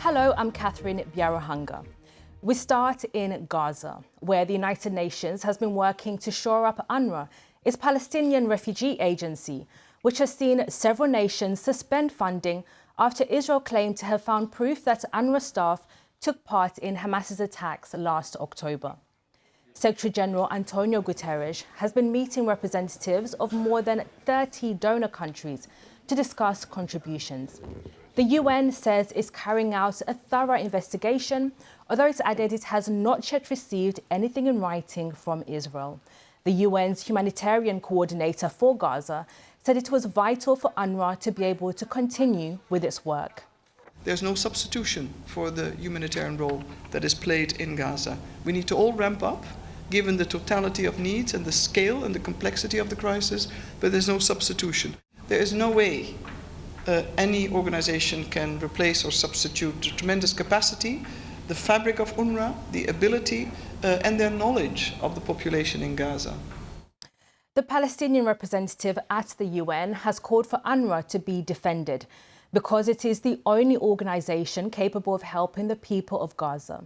Hello, I'm Catherine Biarahanga. We start in Gaza, where the United Nations has been working to shore up UNRWA, its Palestinian refugee agency, which has seen several nations suspend funding after Israel claimed to have found proof that UNRWA staff took part in Hamas's attacks last October. Secretary General Antonio Guterres has been meeting representatives of more than 30 donor countries to discuss contributions. The UN says it's carrying out a thorough investigation, although it's added it has not yet received anything in writing from Israel. The UN's humanitarian coordinator for Gaza said it was vital for UNRWA to be able to continue with its work. There's no substitution for the humanitarian role that is played in Gaza. We need to all ramp up, given the totality of needs and the scale and the complexity of the crisis, but there's no substitution. There is no way any organization can replace or substitute the tremendous capacity, the fabric of UNRWA, the ability and their knowledge of the population in Gaza. The Palestinian representative at the UN has called for UNRWA to be defended because it is the only organization capable of helping the people of Gaza.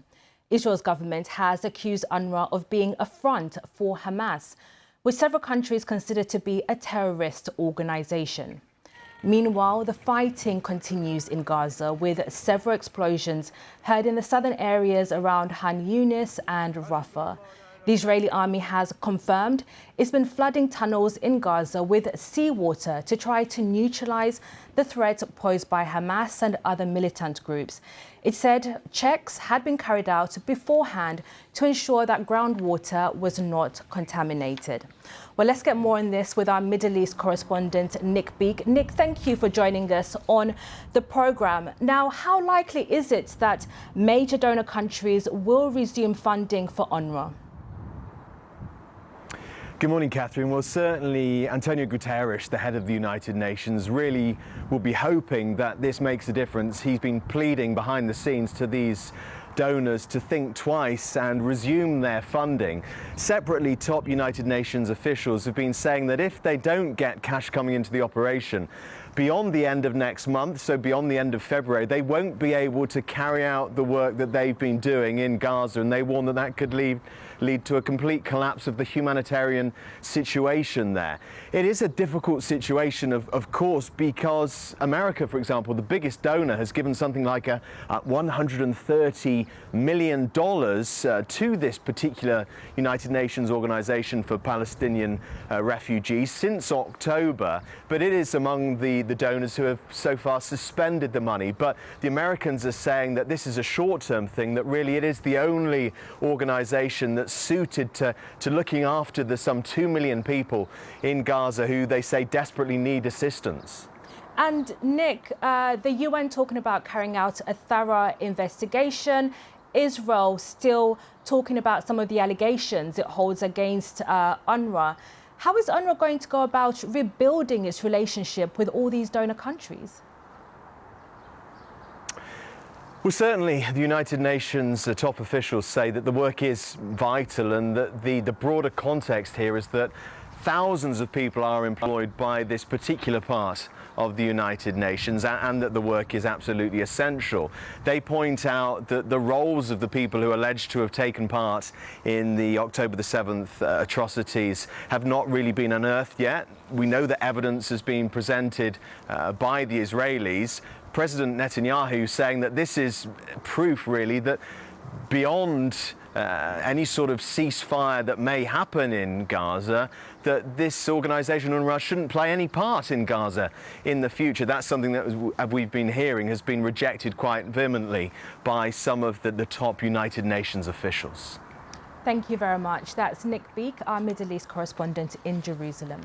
Israel's government has accused UNRWA of being a front for Hamas, which several countries consider to be a terrorist organization. Meanwhile, the fighting continues in Gaza, with several explosions heard in the southern areas around Khan Yunis and Rafah. The Israeli army has confirmed it's been flooding tunnels in Gaza with seawater to try to neutralize the threat posed by Hamas and other militant groups. It said checks had been carried out beforehand to ensure that groundwater was not contaminated. Well, let's get more on this with our Middle East correspondent, Nick Beek. Nick, thank you for joining us on the program. Now, how likely is it that major donor countries will resume funding for UNRWA? Good morning, Catherine. Well, certainly Antonio Guterres, the head of the United Nations, really will be hoping that this makes a difference. He's been pleading behind the scenes to these donors to think twice and resume their funding. Separately, top United Nations officials have been saying that if they don't get cash coming into the operation beyond the end of next month, so beyond the end of February, they won't be able to carry out the work that they've been doing in Gaza, and they warn that that could lead to a complete collapse of the humanitarian situation there. It is a difficult situation, of course, because America, for example, the biggest donor, has given something like $130 million to this particular United Nations organization for Palestinian refugees since October, but it is among the donors who have so far suspended the money. But the Americans are saying that this is a short-term thing, that really it is the only organization that's suited to looking after the some 2 million people in Gaza who they say desperately need assistance. And Nick, the UN talking about carrying out a thorough investigation. Israel still talking about some of the allegations it holds against UNRWA. How is UNRWA going to go about rebuilding its relationship with all these donor countries? Well, certainly the United Nations top officials say that the work is vital, and that the broader context here is that thousands of people are employed by this particular part of the United Nations, and that the work is absolutely essential. They point out that the roles of the people who are alleged to have taken part in the October the 7th atrocities have not really been unearthed yet. We know that evidence has been presented by the Israelis. President Netanyahu saying that this is proof, really, that beyond any sort of ceasefire that may happen in Gaza, that this organization, UNRWA, shouldn't play any part in Gaza in the future. That's something that we've been hearing has been rejected quite vehemently by some of the top United Nations officials. Thank you very much. That's Nick Beek, our Middle East correspondent in Jerusalem.